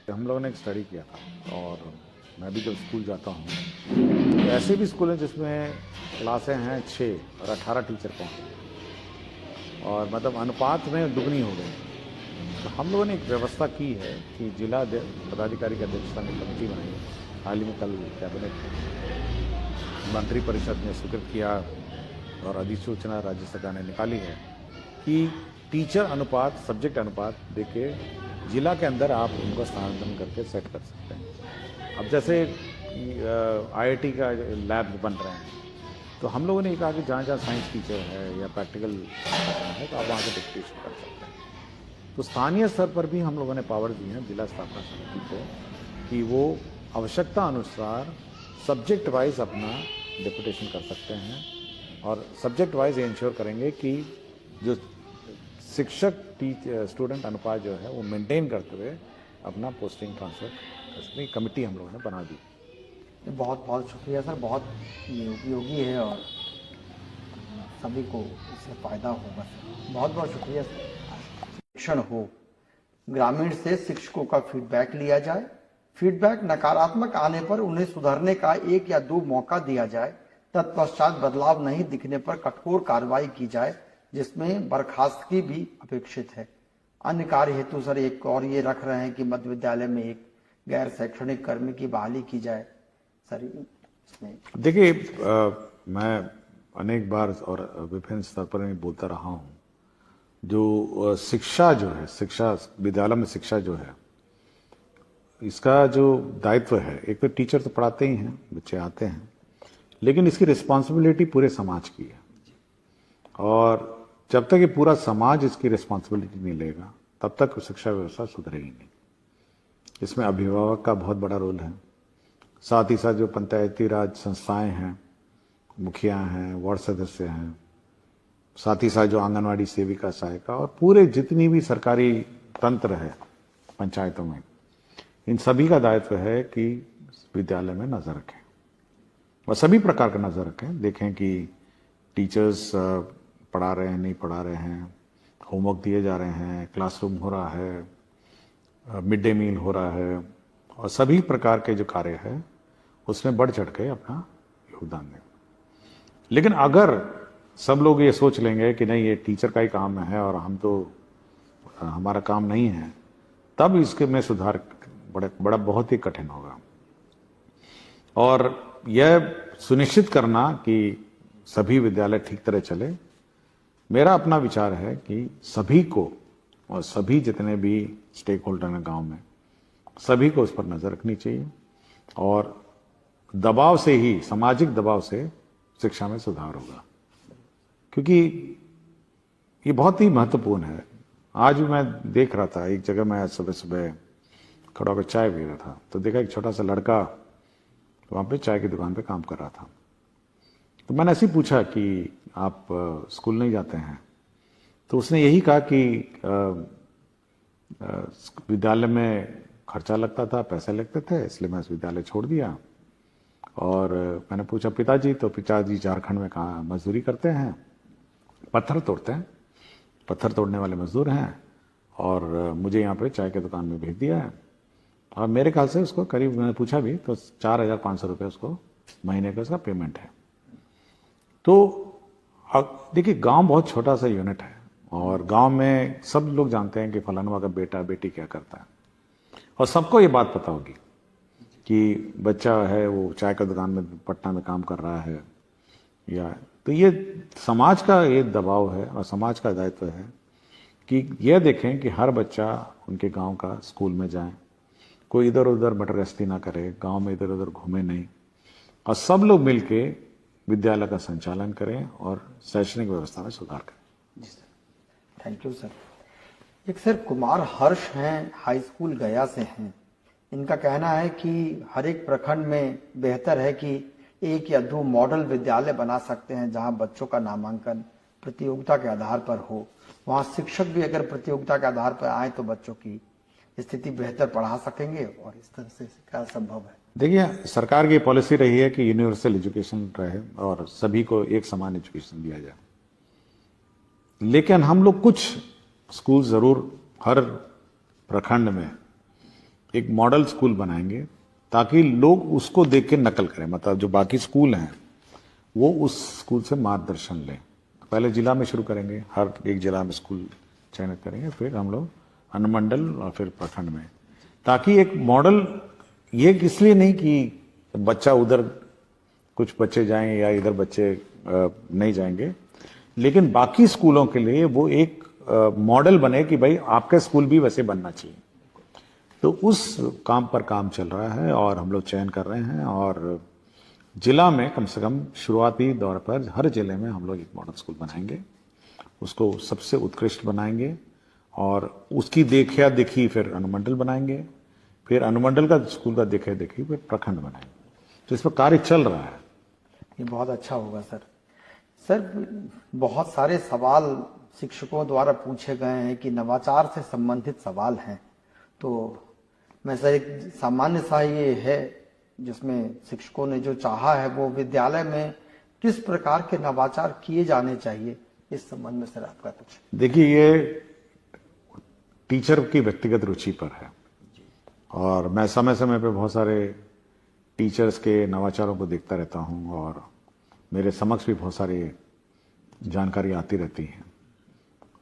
हम लोगों ने एक स्टडी किया था और मैं भी जब स्कूल जाता हूँ तो ऐसे भी स्कूल हैं जिसमें क्लासें हैं 6 और 18 टीचर पहुँचे और मतलब अनुपात में दुगनी हो गई। तो हम लोगों ने एक व्यवस्था की है कि जिला पदाधिकारी की अध्यक्षता में कमेटी बनाई है। हाल ही में कल कैबिनेट मंत्री परिषद ने स्वीकृत किया और अधिसूचना राज्य सरकार ने निकाली है कि टीचर अनुपात, सब्जेक्ट अनुपात देके जिला के अंदर आप उनको स्थानांतरण करके सेट कर सकते हैं। अब जैसे आईआईटी का लैब बन रहे हैं तो हम लोगों ने कहा कि जहाँ जहाँ साइंस टीचर है या प्रैक्टिकल है तो आप वहाँ से डिस्कशन कर सकते हैं। तो स्थानीय स्तर पर भी हम लोगों ने पावर दी है जिला स्थापना समिति को कि वो आवश्यकता अनुसार सब्जेक्ट वाइज अपना डिप्यूटेशन कर सकते हैं और सब्जेक्ट वाइज ये इंश्योर करेंगे कि जो शिक्षक स्टूडेंट अनुपात जो है वो मेंटेन करते हुए अपना पोस्टिंग ट्रांसफर करने की कमेटी हम लोगों ने बना दी। बहुत बहुत शुक्रिया सर, बहुत ये उपयोगी है और सभी को इससे फ़ायदा होगा सर। बहुत बहुत शुक्रिया सर। शिक्षण हो, ग्रामीण से शिक्षकों का फीडबैक लिया जाए, फीडबैक नकारात्मक आने पर उन्हें सुधरने का 1 या 2 मौका दिया जाए, तत्पश्चात बदलाव नहीं दिखने पर कठोर कार्रवाई की जाए जिसमें बर्खास्तगी भी अपेक्षित है। अन्य कार्य हेतु सर एक और ये रख रहे हैं कि मध्य विद्यालय में एक गैर शैक्षणिक कर्मी की बहाली की जाए सर इसमें। देखिए मैं अनेक बार और विभिन्न स्तर पर मैं बोलता रहा हूँ, जो शिक्षा जो है, शिक्षा विद्यालय में शिक्षा जो है, इसका जो दायित्व है, एक तो टीचर तो पढ़ाते ही हैं, बच्चे आते हैं, लेकिन इसकी रिस्पॉन्सिबिलिटी पूरे समाज की है और जब तक ये पूरा समाज इसकी रिस्पॉन्सिबिलिटी नहीं लेगा तब तक शिक्षा व्यवस्था सुधरेगी नहीं। इसमें अभिभावक का बहुत बड़ा रोल है, साथ ही साथ जो पंचायती राज संस्थाएं हैं, मुखिया हैं, वार्ड सदस्य हैं, साथ ही साथ जो आंगनवाड़ी सेविका सहायिका और पूरे जितनी भी सरकारी तंत्र है पंचायतों में, इन सभी का दायित्व है कि विद्यालय में नजर रखें और सभी प्रकार का नजर रखें, देखें कि टीचर्स पढ़ा रहे हैं, नहीं पढ़ा रहे हैं, होमवर्क दिए जा रहे हैं, क्लासरूम हो रहा है, मिड डे मील हो रहा है और सभी प्रकार के जो कार्य है उसमें बढ़ चढ़ के अपना योगदान दें। लेकिन अगर सब लोग ये सोच लेंगे कि नहीं ये टीचर का ही काम है और हम तो हमारा काम नहीं है, तब इसके में सुधार बड़ा बहुत ही कठिन होगा। और यह सुनिश्चित करना कि सभी विद्यालय ठीक तरह चले, मेरा अपना विचार है कि सभी को और सभी जितने भी स्टेक होल्डर हैं गांव में, सभी को उस पर नजर रखनी चाहिए और दबाव से ही, सामाजिक दबाव से शिक्षा में सुधार होगा, क्योंकि ये बहुत ही महत्वपूर्ण है। आज भी मैं देख रहा था, एक जगह मैं सुबह सुबह खड़ा होकर चाय पी रहा था तो देखा एक छोटा सा लड़का वहां पे चाय की दुकान पे काम कर रहा था। तो मैंने ऐसे ही पूछा कि आप स्कूल नहीं जाते हैं? तो उसने यही कहा कि विद्यालय में खर्चा लगता था, पैसे लगते थे, इसलिए मैं इस विद्यालय छोड़ दिया। और मैंने पूछा पिताजी, तो पिताजी झारखंड में कहाँ मजदूरी करते हैं, पत्थर तोड़ते हैं, पत्थर तोड़ने वाले मजदूर हैं और मुझे यहाँ पे चाय की दुकान में भेज दिया है और मेरे ख्याल से उसको करीब, मैंने पूछा भी तो 4,500 रुपये उसको महीने का उसका पेमेंट है। तो देखिए गांव बहुत छोटा सा यूनिट है और गांव में सब लोग जानते हैं कि फलाना का बेटा बेटी क्या करता है और सबको ये बात पता होगी कि बच्चा है वो चाय का दुकान में पटना में काम कर रहा है। या तो ये समाज का ये दबाव है और समाज का दायित्व है कि यह देखें कि हर बच्चा उनके गांव का स्कूल में जाए, कोई इधर उधर मटरगश्ती ना करे, गांव में इधर उधर घूमे नहीं और सब लोग मिलके विद्यालय का संचालन करें और शैक्षणिक व्यवस्था में सुधार करें। जी सर, थैंक यू सर। एक सर कुमार हर्ष हैं, हाई स्कूल गया से हैं। इनका कहना है कि हर एक प्रखंड में बेहतर है कि 1 या 2 मॉडल विद्यालय बना सकते हैं जहां बच्चों का नामांकन प्रतियोगिता के आधार पर हो। वहां शिक्षक भी अगर प्रतियोगिता के आधार पर आए तो बच्चों की स्थिति बेहतर पढ़ा सकेंगे और इस तरह से क्या संभव है? देखिए सरकार की पॉलिसी रही है कि यूनिवर्सल एजुकेशन रहे और सभी को एक समान एजुकेशन दिया जाए, लेकिन हम लोग कुछ स्कूल जरूर हर प्रखंड में एक मॉडल स्कूल बनाएंगे ताकि लोग उसको देख के नकल करें, मतलब जो बाकी स्कूल हैं वो उस स्कूल से मार्गदर्शन लें। पहले जिला में शुरू करेंगे, हर एक जिला में स्कूल चयनित करेंगे, फिर हम लोग अनुमंडल और फिर प्रखंड में, ताकि एक मॉडल, ये इसलिए नहीं कि बच्चा उधर कुछ बच्चे जाएं या इधर बच्चे नहीं जाएंगे, लेकिन बाकी स्कूलों के लिए वो एक मॉडल बने कि भाई आपका स्कूल भी वैसे बनना चाहिए। तो उस काम पर काम चल रहा है और हम लोग चयन कर रहे हैं, और जिला में कम से कम शुरुआती दौर पर हर जिले में हम लोग एक मॉडल स्कूल बनाएंगे, उसको सबसे उत्कृष्ट बनाएंगे, और उसकी देखा देखी फिर अनुमंडल बनाएंगे, फिर अनुमंडल का स्कूल का देखा देखी फिर प्रखंड बनाएंगे। तो इस पर कार्य चल रहा है। ये बहुत अच्छा होगा सर। सर, बहुत सारे सवाल शिक्षकों द्वारा पूछे गए हैं कि नवाचार से संबंधित सवाल हैं, तो मैं सर एक सामान्य सा ये है जिसमें शिक्षकों ने जो चाहा है वो विद्यालय में किस प्रकार के नवाचार किए जाने चाहिए, इस संबंध में सर आपका कुछ। देखिए, ये टीचर की व्यक्तिगत रुचि पर है, और मैं समय समय पे बहुत सारे टीचर्स के नवाचारों को देखता रहता हूं, और मेरे समक्ष भी बहुत सारी जानकारी आती रहती है।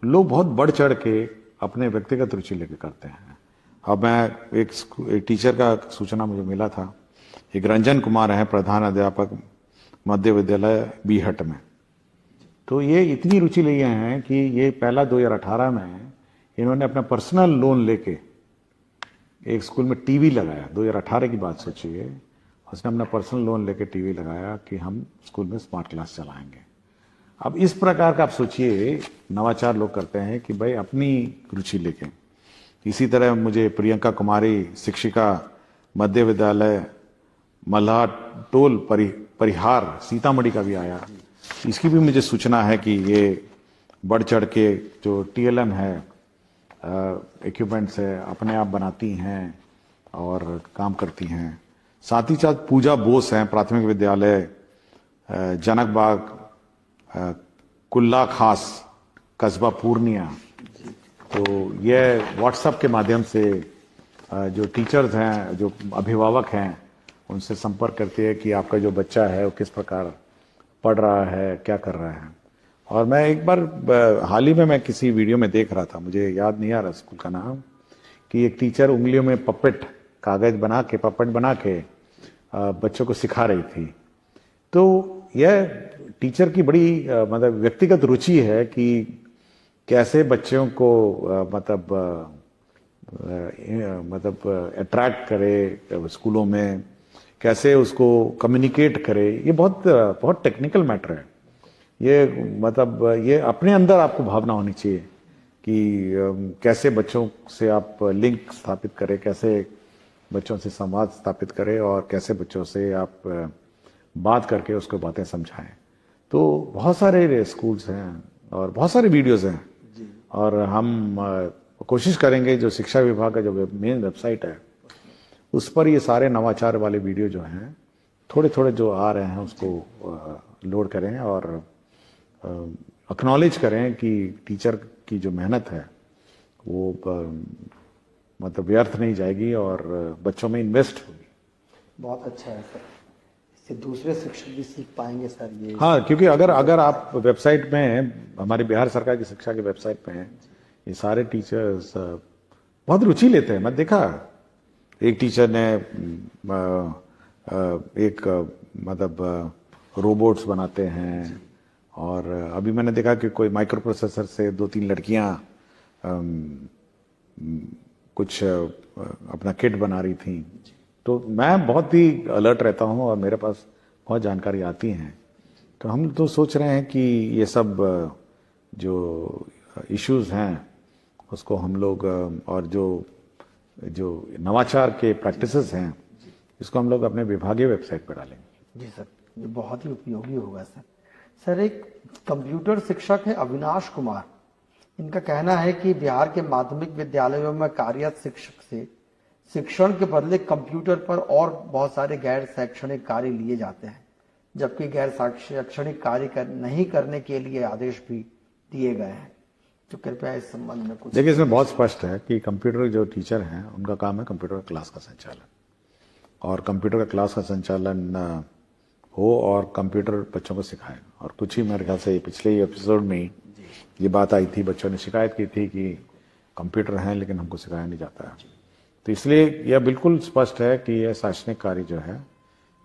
लोग बहुत बढ़ चढ़ के अपने व्यक्तिगत रुचि लेके करते हैं। अब मैं एक टीचर का सूचना मुझे मिला था, एक रंजन कुमार हैं, प्रधान अध्यापक मध्य विद्यालय बीहट में। तो ये इतनी रुचि लिए हैं कि ये पहला 2018 में इन्होंने अपना पर्सनल लोन लेके एक स्कूल में टीवी लगाया। 2018 की बात सोचिए, उसने अपना पर्सनल लोन लेके टीवी लगाया कि हम स्कूल में स्मार्ट क्लास चलाएंगे। अब इस प्रकार का आप सोचिए नवाचार लोग करते हैं कि भाई अपनी रुचि लेके। इसी तरह मुझे प्रियंका कुमारी, शिक्षिका, मध्य विद्यालय मल्हा टोल परिहार सीतामढ़ी का भी आया। इसकी भी मुझे सूचना है कि ये बढ़ चढ़ के जो TLM है, इक्विपमेंट्स है, अपने आप बनाती हैं और काम करती हैं। साथ ही साथ पूजा बोस हैं, प्राथमिक विद्यालय जनकबाग कुल्ला खास कस्बा पूर्णिया। तो ये व्हाट्सएप के माध्यम से जो टीचर्स हैं, जो अभिभावक हैं, उनसे संपर्क करती है कि आपका जो बच्चा है वो किस प्रकार पढ़ रहा है, क्या कर रहा है। और मैं एक बार हाल ही में मैं किसी वीडियो में देख रहा था, मुझे याद नहीं आ रहा स्कूल का नाम, कि एक टीचर उंगलियों में पपेट कागज बना के, पपेट बना के बच्चों को सिखा रही थी। तो यह टीचर की बड़ी मतलब व्यक्तिगत रुचि है कि कैसे बच्चों को मतलब अट्रैक्ट करे स्कूलों में, कैसे उसको कम्युनिकेट करे। ये बहुत टेक्निकल मैटर है। ये मतलब ये अपने अंदर आपको भावना होनी चाहिए कि कैसे बच्चों से आप लिंक स्थापित करें, कैसे बच्चों से संवाद स्थापित करें, और कैसे बच्चों से आप बात करके उसको बातें समझाएं। तो बहुत सारे स्कूल्स हैं और बहुत सारे वीडियोस हैं, और हम कोशिश करेंगे जो शिक्षा विभाग का जो मेन वेबसाइट है उस पर ये सारे नवाचार वाले वीडियो जो हैं थोड़े थोड़े जो आ रहे हैं उसको लोड करें, और एक्नॉलेज करें कि टीचर की जो मेहनत है वो मतलब व्यर्थ नहीं जाएगी और बच्चों में इन्वेस्ट होगी। बहुत अच्छा है सर, इससे दूसरे शिक्षक भी सीख पाएंगे सर ये। हाँ, क्योंकि अगर आप वेबसाइट में, हमारी बिहार सरकार की शिक्षा की वेबसाइट पे हैं, ये सारे टीचर्स बहुत रुचि लेते हैं। मैं देखा एक टीचर ने एक मतलब रोबोट्स बनाते हैं, और अभी मैंने देखा कि कोई माइक्रो प्रोसेसर से 2-3 लड़कियां कुछ अपना किट बना रही थी। तो मैं बहुत ही अलर्ट रहता हूं और मेरे पास बहुत जानकारी आती हैं। तो हम तो सोच रहे हैं कि ये सब जो इश्यूज हैं उसको हम लोग, और जो नवाचार के प्रैक्टिसेस हैं इसको हम लोग अपने विभागीय वेबसाइट पर डालेंगे। जी सर, ये बहुत ही उपयोगी होगा सर। सर, एक कंप्यूटर शिक्षक है अविनाश कुमार, इनका कहना है कि बिहार के माध्यमिक विद्यालयों में कार्यरत शिक्षक से शिक्षण के बदले कंप्यूटर पर और बहुत सारे गैर शैक्षणिक कार्य लिए जाते हैं, जबकि गैर शैक्षणिक कार्य नहीं करने के लिए आदेश भी दिए गए हैं। तो कृपया इस संबंध में कुछ। देखिए, इसमें बहुत स्पष्ट है कि कंप्यूटर जो टीचर हैं उनका काम है कंप्यूटर क्लास का संचालन, और कंप्यूटर का क्लास का संचालन हो और कंप्यूटर बच्चों को सिखाएं। और कुछ ही मेरे ख्याल से पिछले एपिसोड में ये बात आई थी, बच्चों ने शिकायत की थी कि कंप्यूटर हैं लेकिन हमको सिखाया नहीं जाता है। तो इसलिए यह बिल्कुल स्पष्ट है कि यह शैक्षणिक कार्य जो है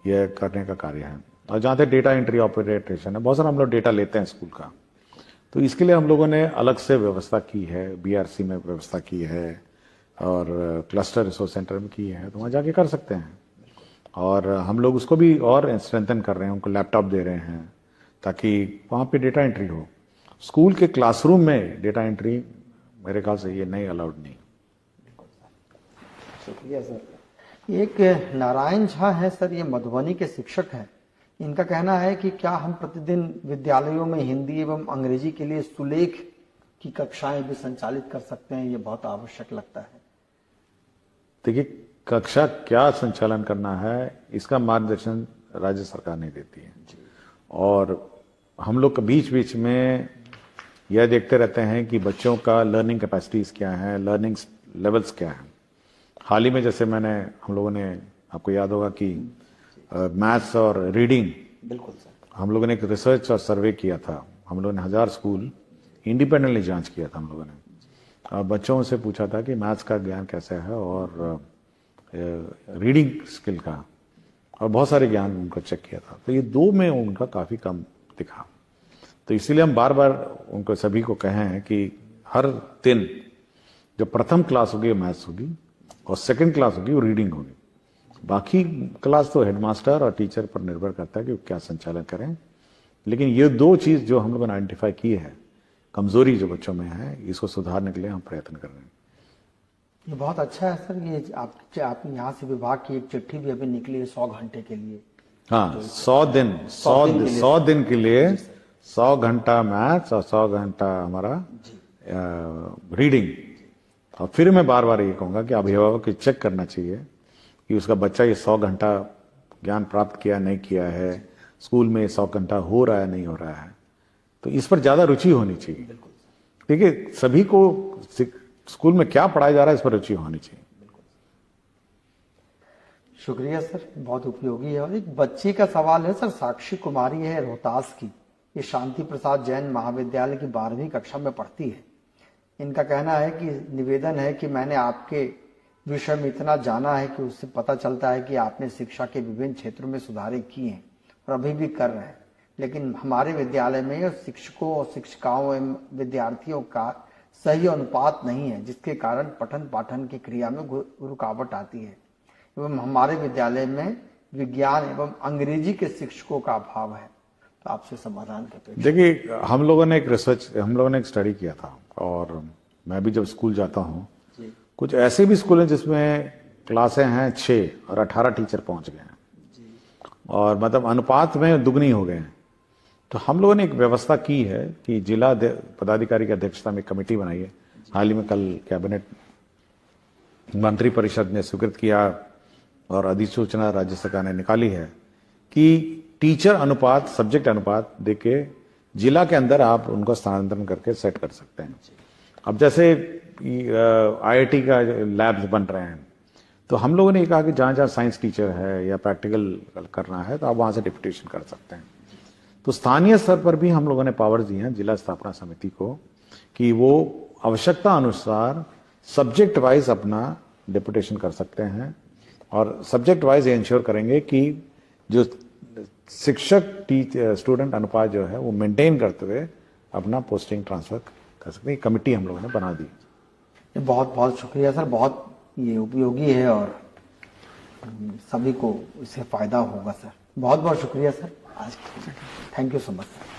यह करने का कार्य है। और जहाँ तक डेटा एंट्री ऑपरेशन है, बहुत सारा हम लोग डेटा लेते हैं स्कूल का, तो इसके लिए हम लोगों ने अलग से व्यवस्था की है, बीआरसी में व्यवस्था की है और क्लस्टर रिसोर्स सेंटर में की है, तो वहाँ जाके कर सकते हैं। और हम लोग उसको भी और स्ट्रेंथन कर रहे हैं, उनको लैपटॉप दे रहे हैं ताकि वहाँ पे डेटा एंट्री हो। स्कूल के क्लासरूम में डेटा एंट्री मेरे ख्याल से ये नहीं अलाउड नहीं। शुक्रिया सर। एक नारायण झा है सर, ये मधुबनी के शिक्षक हैं। इनका कहना है कि क्या हम प्रतिदिन विद्यालयों में हिंदी एवं अंग्रेजी के लिए सुलेख की कक्षाएं भी संचालित कर सकते हैं? ये बहुत आवश्यक लगता है। देखिए, कक्षा क्या संचालन करना है इसका मार्गदर्शन राज्य सरकार नहीं देती है, और हम लोग बीच बीच में यह देखते रहते हैं कि बच्चों का लर्निंग कैपेसिटीज क्या है, लर्निंग लेवल्स क्या है। हाल ही में जैसे हम लोगों ने, आपको याद होगा कि मैथ्स और रीडिंग, बिल्कुल सर, हम लोगों ने एक रिसर्च और सर्वे किया था। हम लोगों ने 1000 स्कूल इंडिपेंडेंटली जांच किया था। हम लोगों ने बच्चों से पूछा था कि मैथ्स का ज्ञान कैसा है और रीडिंग स्किल का, और बहुत सारे ज्ञान उनका चेक किया था। तो ये दो में उनका काफ़ी कम दिखा। तो इसीलिए हम बार बार उनको सभी को कहे हैं कि हर दिन जो प्रथम क्लास होगी मैथ्स होगी और सेकंड क्लास होगी वो रीडिंग होगी। बाकी क्लास तो हेडमास्टर और टीचर पर निर्भर करता है कि वो क्या संचालन करें। लेकिन ये दो चीज़ जो हम लोगों ने आइडेंटिफाई की है, कमजोरी जो बच्चों में है, इसको सुधारने के लिए हम प्रयत्न कर रहे हैं। ये बहुत अच्छा है सर। ये आप यहाँ से विभाग की एक चिट्ठी भी अभी निकली है 100 घंटे के लिए। हाँ, 100 दिन के लिए 100 घंटा मैथ्स और 100 घंटा हमारा रीडिंग। और फिर मैं बार बार ये कहूँगा कि अभिभावक को चेक करना चाहिए कि उसका बच्चा ये 100 घंटा ज्ञान प्राप्त किया नहीं किया है, स्कूल में 100 घंटा हो रहा है नहीं हो रहा है। तो इस पर ज़्यादा रुचि होनी चाहिए। देखिए, सभी को स्कूल में क्या पढ़ाया जा रहा है इस पर रुचि होनी चाहिए। शुक्रिया सर, बहुत उपयोगी है। और एक बच्ची का सवाल है सर, साक्षी कुमारी है रोहतास की, ये शांति प्रसाद जैन महाविद्यालय की 12वीं कक्षा में पढ़ती है। इनका कहना है कि निवेदन है कि मैंने आपके विषय में इतना जाना है कि उससे पता चलता है कि आपने शिक्षा के विभिन्न क्षेत्रों में सुधार किए हैं और अभी भी कर रहे हैं, लेकिन हमारे विद्यालय में शिक्षकों और शिक्षिकाओं एवं विद्यार्थियों का सही अनुपात नहीं है, जिसके कारण पठन पाठन की क्रिया में रुकावट आती है एवं हमारे विद्यालय में विज्ञान एवं अंग्रेजी के शिक्षकों का अभाव है। तो आपसे समाधान करते। देखिए, हम लोगों ने एक स्टडी किया था, और मैं भी जब स्कूल जाता हूँ, कुछ ऐसे भी स्कूल हैं जिसमें क्लासें हैं 6 और 18 टीचर पहुंच गए हैं, और मतलब अनुपात में दुगनी हो गए हैं। तो हम लोगों ने एक व्यवस्था की है कि जिला पदाधिकारी की अध्यक्षता में कमेटी बनाई है। हाल ही में कल कैबिनेट मंत्री परिषद ने स्वीकृत किया और अधिसूचना राज्य सरकार ने निकाली है कि टीचर अनुपात, सब्जेक्ट अनुपात देके जिला के अंदर आप उनको स्थानांतरण करके सेट कर सकते हैं। अब जैसे IIT का लैब्स बन रहे हैं, तो हम लोगों ने कहा कि जहाँ जहाँ साइंस टीचर है या प्रैक्टिकल करना है तो आप वहाँ से डिप्यूटेशन कर सकते हैं। तो स्थानीय स्तर पर भी हम लोगों ने पावर दी हैं जिला स्थापना समिति को कि वो आवश्यकता अनुसार सब्जेक्ट वाइज अपना डिप्यूटेशन कर सकते हैं, और सब्जेक्ट वाइज ये इंश्योर करेंगे कि जो शिक्षक स्टूडेंट अनुपात जो है वो मेंटेन करते हुए अपना पोस्टिंग ट्रांसफर कर सकते हैं। कमेटी हम लोगों ने बना दी। बहुत बहुत शुक्रिया सर, बहुत ये उपयोगी है और सभी को इससे फायदा होगा सर। बहुत बहुत शुक्रिया सर आज। Thank you so much sir.